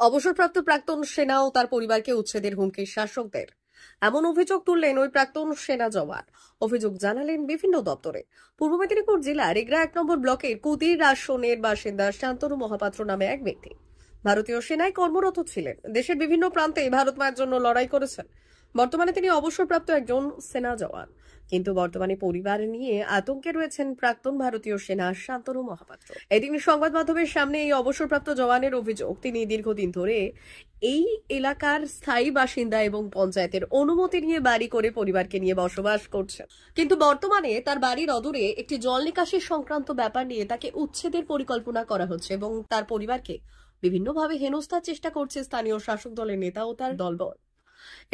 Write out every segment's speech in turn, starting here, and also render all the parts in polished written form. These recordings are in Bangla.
অবসরপ্রাপ্ত প্রাক্তন সেনা ও তার পরিবারকে উচ্ছেদের হুমকি শাসকদের, এমন অভিযোগ তুললেন ওই প্রাক্তন সেনা জওয়ান। অভিযোগ জানালেন বিভিন্ন দপ্তরে। পূর্ব মেদিনীপুর জেলার এগরা 1 নম্বর ব্লকের কুদির আসনের বাসিন্দা শান্তনু মহাপাত্র নামে এক ব্যক্তি ভারতীয় সেনায় কর্মরত ছিলেন। দেশের বিভিন্ন প্রান্তে ভারত মায়ের জন্য লড়াই করেছেন। বর্তমানে তিনি অবসরপ্রাপ্ত একজন সেনা জওয়ান, কিন্তু বর্তমানে পরিবার নিয়ে আতঙ্কে রয়েছেন প্রাক্তন ভারতীয় সেনা শান্তনু মহাপাত্র। এদিন সংবাদ মাধ্যমের সামনে এই অবসরপ্রাপ্ত জওয়ানের অভিযোগ, তিনি দীর্ঘদিন ধরে এই এলাকার স্থায়ী বাসিন্দা এবং পঞ্চায়েতের অনুমতি নিয়ে বাড়ি করে পরিবারকে নিয়ে বসবাস করছেন, কিন্তু বর্তমানে তার বাড়ির অদূরে একটি জল নিকাশি সংক্রান্ত ব্যাপার নিয়ে তাকে উচ্ছেদের পরিকল্পনা করা হচ্ছে এবং তার পরিবারকে বিভিন্নভাবে হেনস্থার চেষ্টা করছে স্থানীয় শাসক দলের নেতা ও তার দলবল।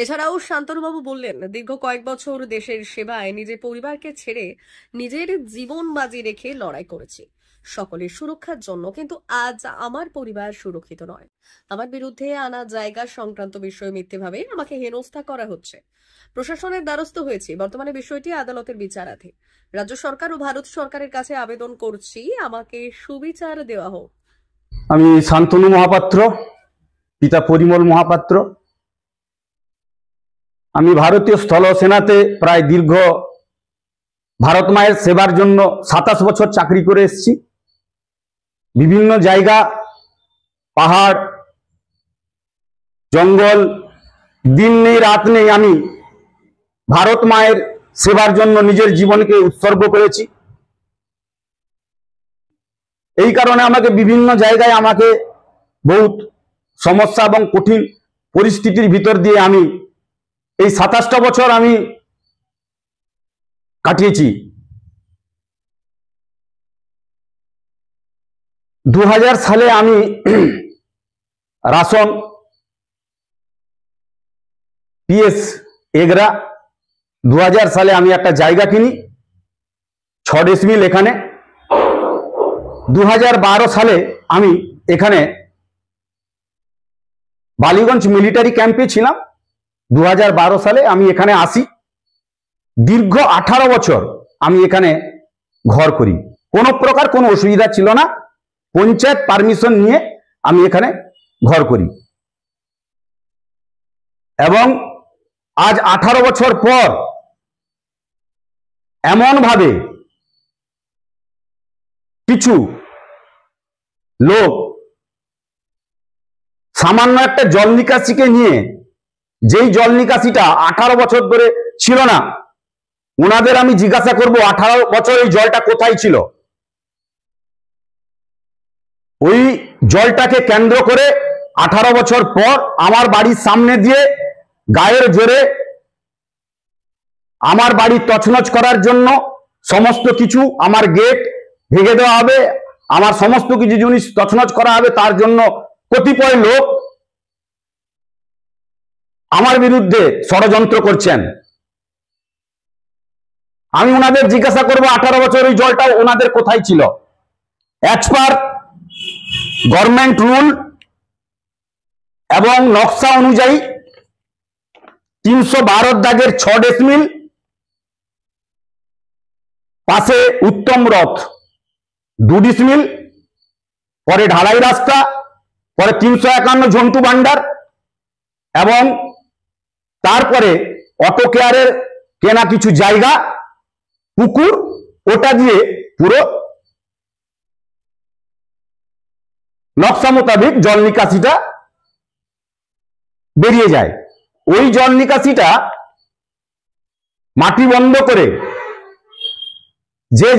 এছাড়াও শান্তনুবাবু বললেন, দীর্ঘ কয়েক বছর দেশের সেবায় নিজের পরিবারকে ছেড়ে নিজের জীবন বাজি রেখে লড়াই করেছি সকলের সুরক্ষার জন্য, কিন্তু আজ আমার পরিবার সুরক্ষিত নয়। আমার বিরুদ্ধে আনা জায়গা সংক্রান্ত বিষয়ে মিথ্যেভাবে আমাকে হেনস্থা করা হচ্ছে। প্রশাসনের দ্বারস্থ হয়েছি, বর্তমানে বিষয়টি আদালতের বিচারাধীন। রাজ্য সরকার ও ভারত সরকারের কাছে আবেদন করছি, আমাকে সুবিচার দেওয়া হোক। আমি শান্তনু মহাপাত্র, পিতা পরিমল মহাপাত্র। আমি ভারতীয় স্থল সেনাতে প্রায় দীর্ঘ ভারত মায়ের সেবার জন্য 27 বছর চাকরি করে এসেছি। বিভিন্ন জায়গা, পাহাড়, জঙ্গল, দিন নেই রাত নেই আমি ভারত মায়ের সেবার জন্য নিজের জীবনকে উৎসর্গ করেছি। এই কারণে আমাকে বিভিন্ন জায়গায় আমাকে বহুত সমস্যা এবং কঠিন পরিস্থিতির ভিতর দিয়ে আমি এই 27টা বছর আমি কাটিয়েছি। 2000 সালে আমি রাশন পিএস এগরা 2000 সালে আমি একটা জায়গা কিনি 6 ডেসিমিল এখানে। 2012 সালে আমি এখানে বালিগঞ্জ মিলিটারি ক্যাম্পে ছিলাম। 2012 সালে আমি এখানে আসি। দীর্ঘ 18 বছর আমি এখানে ঘর করি, কোনো প্রকার কোনো অসুবিধা ছিল না। পঞ্চায়েত পারমিশন নিয়ে আমি এখানে ঘর করি এবং আজ 18 বছর পর এমন ভাবে কিছু লোক সামান্য একটা জল নিকাশিকে নিয়ে, যেই জল নিকাশিটা 18 বছর ধরে ছিল না, ওনাদের আমি জিজ্ঞাসা করব 18 বছর এই জলটা কোথায় ছিল। ওই জলটাকে কেন্দ্র করে 18 বছর পর আমার বাড়ির সামনে দিয়ে গায়ের জোরে আমার বাড়ি তছনছ করার জন্য সমস্ত কিছু, আমার গেট ভেঙে দেওয়া হবে, আমার সমস্ত কিছু জিনিস তছনছ করা হবে। তার জন্য কতিপয় লোক আমার বিরুদ্ধে ষড়যন্ত্র করছেন। আমি ওনাদের জিজ্ঞাসা করব 18 বছর ওই জলটা ওনাদের কোথায় ছিল। অ্যাজ পার গভর্নমেন্ট রুল এবং নকশা অনুযায়ী 312 দাগের 6 ডেসিমিল, পাশে উত্তম রথ 2 ডেসিমিল, পরে ঢালাই রাস্তা, পরে 351 ঝন্টু ভান্ডার এবং তারপরে অটো কেয়ারের কেনা কিছু জায়গা, পুকুর, ওটা দিয়ে পুরো নকশা মোতাবেক জল নিকাশিটা বেরিয়ে যায়। ওই জল নিকাশিটা মাটি বন্ধ করে যে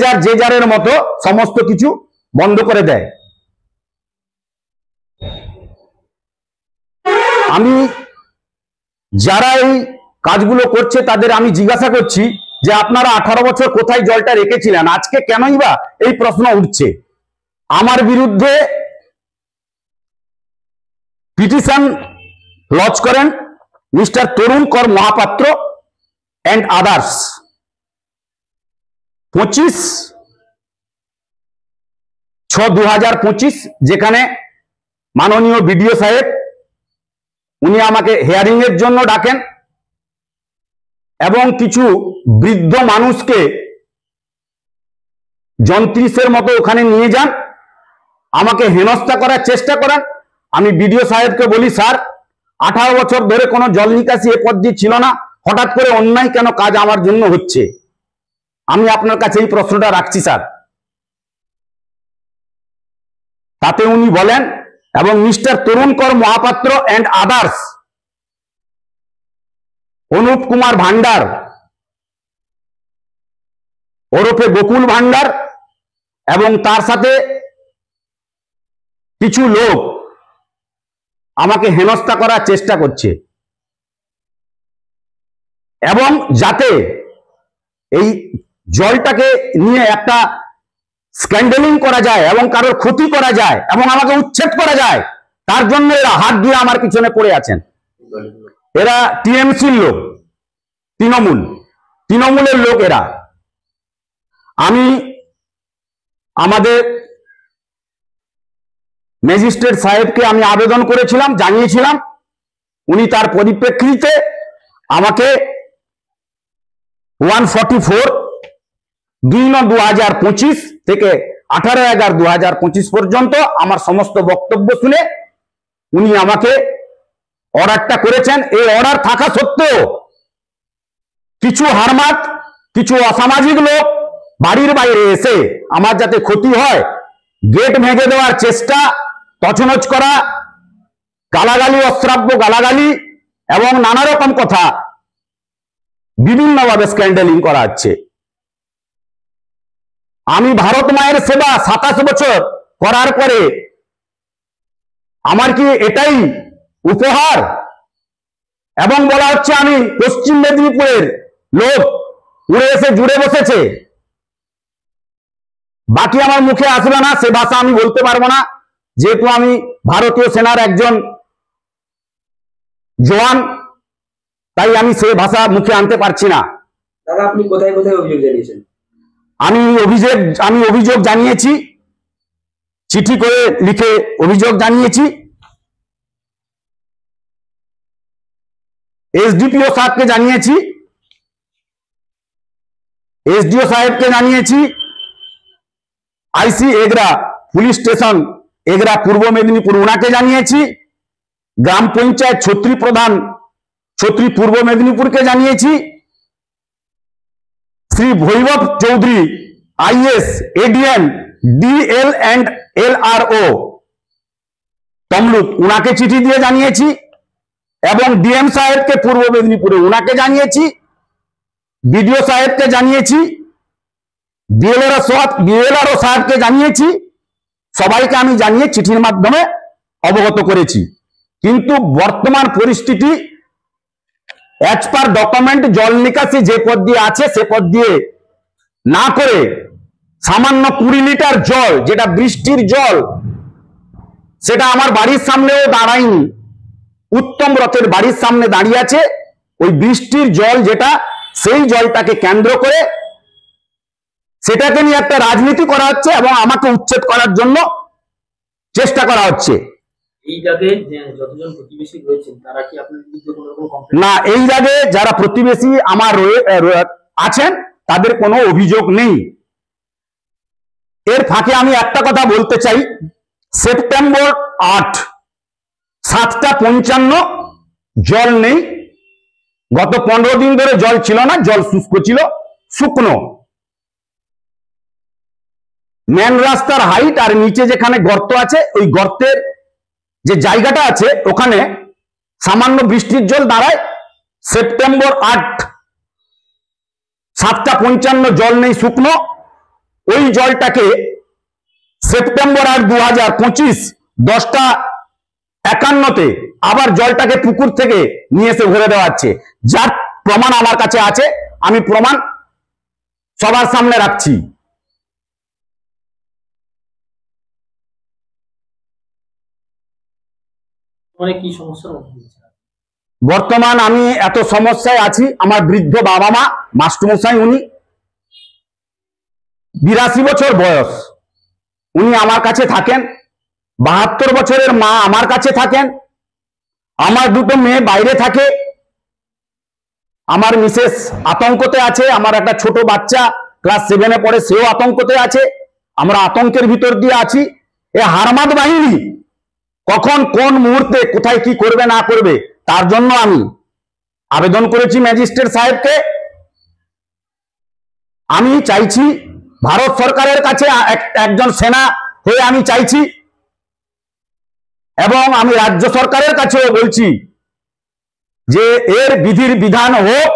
যারের মতো সমস্ত কিছু বন্ধ করে দেয়। আমি যারা এই কাজগুলো করছে তাদের আমি জিজ্ঞাসা করছি যে আপনারা 18 বছর কোথায় জলটা রেখেছিলেন, আজকে কেনই বা এই প্রশ্ন উঠছে। আমার বিরুদ্ধে পিটিশন লজ করেন মিস্টার তরুণ কর মহাপাত্র অ্যান্ড আদার্স 25/6/2025, যেখানে মাননীয় বিডিও সাহেব উনি আমাকে হিয়ারিং এর জন্য ডাকেন এবং কিছু বৃদ্ধ মানুষকে যন্ত্রিসের মতো ওখানে নিয়ে যান, আমাকে হেনস্থা করার চেষ্টা করেন। আমি বিডিও সাহেবকে বলি, স্যার 18 বছর ধরে কোনো জল নিকাশি এ পথ দিয়ে ছিল না, হঠাৎ করে অন্যায় কেন কাজ আমার জন্য হচ্ছে? আমি আপনার কাছে এই প্রশ্নটা রাখছি স্যার। তাতে উনি বলেন, এবং mister Tarunkar Mohapatra and others, Anup Kumar Bhandar ওরফে গোকুল ভান্ডার এবং তার সাথে কিছু লোক আমাকে হেনস্থা করার চেষ্টা করছে, এবং যাতে এই জলটাকে নিয়ে একটা স্ক্যান্ডেলিং করা যায় এবং কারোর ক্ষতি করা যায় এবং আমাকে উচ্ছেদ করা যায়, তার জন্য এরা হাত দিয়ে আমার পিছনে পড়ে আছেন। এরা টিএমসির লোক, তৃণমূলের লোক এরা। আমি আমাদের ম্যাজিস্ট্রেট সাহেবকে আমি আবেদন করেছিলাম, জানিয়েছিলাম। উনি তার পরিপ্রেক্ষিতে আমাকে 144/2/2025 থেকে 18/11/2025 পর্যন্ত আমার সমস্ত বক্তব্য শুনে উনি আমাকে অর্ডারটা করেছেন। এই অর্ডার থাকা সত্ত্বেও কিছু হারমাত, কিছু অসামাজিক লোক বাড়ির বাইরে এসে আমার যাতে ক্ষতি হয়, গেট ভেঙে দেওয়ার চেষ্টা, তছনছ করা, গালাগালি, অশ্রাব্য গালাগালি এবং নানা রকম কথা বিভিন্নভাবে স্ক্যান্ডেলিং করা হচ্ছে। আমি ভারত মায়ের সেবা 27 বছর করার পরে আমার কি এটাই উপহার? এবং বলা হচ্ছে আমি পশ্চিম মেদিনীপুরের লোক, উড়ে এসে জুড়ে বসেছে। বাকি আমার মুখে আসবে না, সে ভাষা আমি বলতে পারবো না, যেহেতু আমি ভারতীয় সেনার একজন জওয়ান, তাই আমি সে ভাষা মুখে আনতে পারছি না। দাদা, আপনি কোথায় কোথায় অভিযোগ জানিয়েছেন? আমি অভিযোগ জানিয়েছি, চিঠি করে লিখে অভিযোগ জানিয়েছি। এসডিপিও সাহেবকে জানিয়েছি, এসডিও সাহেবকে জানিয়েছি, আইসি এগরা পুলিশ স্টেশন এগরা পূর্ব মেদিনীপুর ওনাকে জানিয়েছি, গ্রাম পঞ্চায়েত ছত্রী প্রধান ছত্রী পূর্ব মেদিনীপুরকে জানিয়েছি, Shri Bhairab Chowdhury IAS ADM DL and LRO Tamluk ওনাকে চিঠি দিয়ে জানিয়েছি, এবং ডিএম সাহেবকে পূর্ব মেদিনীপুরে ওনাকে জানিয়েছি, বিডিও সাহেবকে জানিয়েছি, বিএলআরও সাহেবকে জানিয়েছি। সবাইকে আমি জানিয়ে চিঠির মাধ্যমে অবগত করেছি। কিন্তু বর্তমান পরিস্থিতি অ্যাজ পার ডকুমেন্ট জল নিকাশি যে পথ দিয়ে আছে সে পথ দিয়ে না করে সামান্য 20 লিটার জল, যেটা বৃষ্টির জল, সেটা আমার বাড়ির সামনেও দাঁড়ায়নি, উত্তম রথের বাড়ির সামনে দাঁড়িয়ে আছে। ওই বৃষ্টির জল যেটা, সেই জলটাকে কেন্দ্র করে সেটাকে নিয়ে একটা রাজনীতি করা হচ্ছে এবং আমাকে উচ্ছেদ করার জন্য চেষ্টা করা হচ্ছে। এই জায়গায় যতজন প্রতিবেশী রয়েছেন তারা কি আপনার বিরুদ্ধে কোনো রকম কমপ্লেইন? না, এই জায়গায় যারা প্রতিবেশী আমার আছেন তাদের কোনো অভিযোগ নেই। এর ফাঁকে আমি একটা কথা বলতে চাই, সেপ্টেম্বর 8 7:55 জল নেই। গত 15 দিন ধরে জল ছিল না, জল শুষ্ক ছিল, শুকনো। মেন রাস্তার হাইট আর নিচে যেখানে গর্ত আছে, ওই গর্তের যে জায়গাটা আছে ওখানে সামান্য বৃষ্টির জল দাঁড়ায়। সেপ্টেম্বর 8 7:55 জল নেই, শুকনো। ওই জলটাকে সেপ্টেম্বর 8 2025 10:51 আবার জলটাকে পুকুর থেকে নিয়ে এসে ভরে দেওয়া হচ্ছে, যার প্রমাণ আমার কাছে আছে। আমি প্রমাণ সবার সামনে রাখছি। মানে কি সমস্যার মধ্যে রয়েছে? বর্তমান আমি এত সমস্যায় আছি, আমার বৃদ্ধ বাবা মা, মাস্টারমশাই, উনি 82 বছর বয়স, উনি আমার কাছে থাকেন। 72 বছরের মা আমার কাছে থাকেন। আমার দুটো মেয়ে বাইরে থাকে। আমার মিসেস আতঙ্কতে আছে। আমার একটা ছোট বাচ্চা ক্লাস 7-এ পড়ে, সেও আতঙ্কতে আছে। আমরা আতঙ্কের ভিতর দিয়ে আছি। এ হারমাদ বাহিনী কখন কোন মুহূর্তে কোথায় কি করবে না করবে তার জন্য আমি আবেদন করেছি ম্যাজিস্ট্রেট সাহেবকে। আমি চাইছি ভারত সরকারের কাছে একজন সেনা হয়ে আমি চাইছি, এবং আমি রাজ্য সরকারের কাছেও বলছি যে এর বিধির বিধান হোক,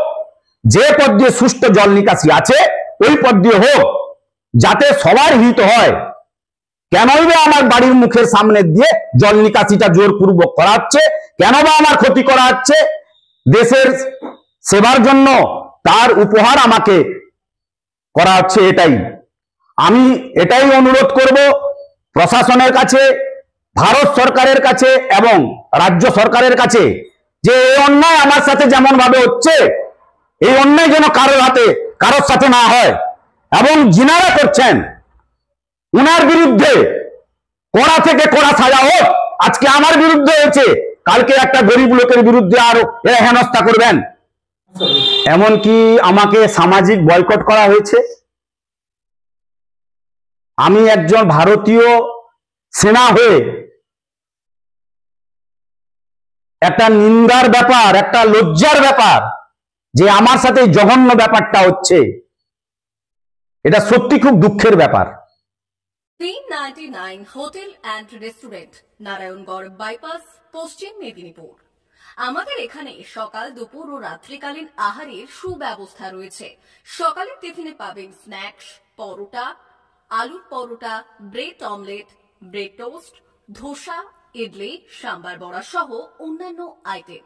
যে পথ দিয়ে সুষ্ঠু জল নিকাশি আছে ওই পথ দিয়ে হোক, যাতে সবার হিত হয়। কেনই বা আমার বাড়ির মুখের সামনে দিয়ে জল নিকাশিটা জোরপূর্বক করা হচ্ছে, কেন বা আমার ক্ষতি করা হচ্ছে? দেশের সেবার জন্য তার উপহার আমাকে করা হচ্ছে। আমি এটাই অনুরোধ করব প্রশাসনের কাছে, ভারত সরকারের কাছে এবং রাজ্য সরকারের কাছে, যে এই অন্যায় আমার সাথে যেমন ভাবে হচ্ছে এই অন্যায় যেন কারোর সাথে না হয়, এবং যিনারা করছেন উনার বিরুদ্ধে কড়া থেকে কড়া সাজা হোক। আজকে আমার বিরুদ্ধে হয়েছে, কালকে একটা গরিব লোকের বিরুদ্ধে আরো এরা হেনস্থা করবেন। এমনকি আমাকে সামাজিক বয়কট করা হয়েছে। আমি একজন ভারতীয় সেনা হয়ে একটা নিন্দার ব্যাপার, একটা লজ্জার ব্যাপার যে আমার সাথে জঘন্য ব্যাপারটা হচ্ছে, এটা সত্যি খুব দুঃখের ব্যাপার। 399 hotel and restaurant, Narayangarh bypass, পশ্চিম মেদিনীপুর। আমাদের এখানে সকাল, দুপুর ও রাত্রিকালীন আহারের সুব্যবস্থা রয়েছে। সকালের টিফিনে পাবেন স্ন্যাক্স, পরোটা, আলুর paratha, bread omelette, bread toast, dosa, idli, sambar vada সহ অন্যান্য আইটেম।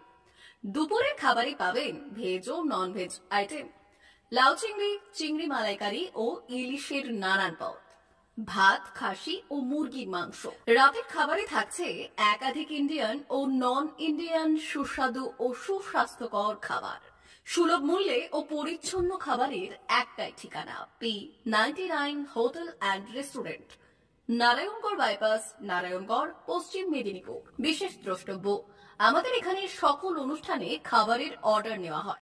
দুপুরের খাবারে পাবেন ভেজ ও নন ভেজ আইটেম, লাউ চিংড়ি, চিংড়ি মালাইকারি ও ইলিশের নানান পদ, ভাত, খাসি ও মুরগির মাংস। রাতের খাবারে থাকছে একাধিক ইন্ডিয়ান ও নন ইন্ডিয়ান সুস্বাদু ও সুস্বাস্থ্যকর খাবার। সুলভ মূল্যে ও পরিচ্ছন্ন খাবারের একটাই ঠিকানা, P99 hotel and restaurant, Narayangarh bypass, Narayangarh, পশ্চিম মেদিনীপুর। বিশেষ দ্রষ্টব্য, আমাদের এখানে সকল অনুষ্ঠানে খাবারের অর্ডার নেওয়া হয়।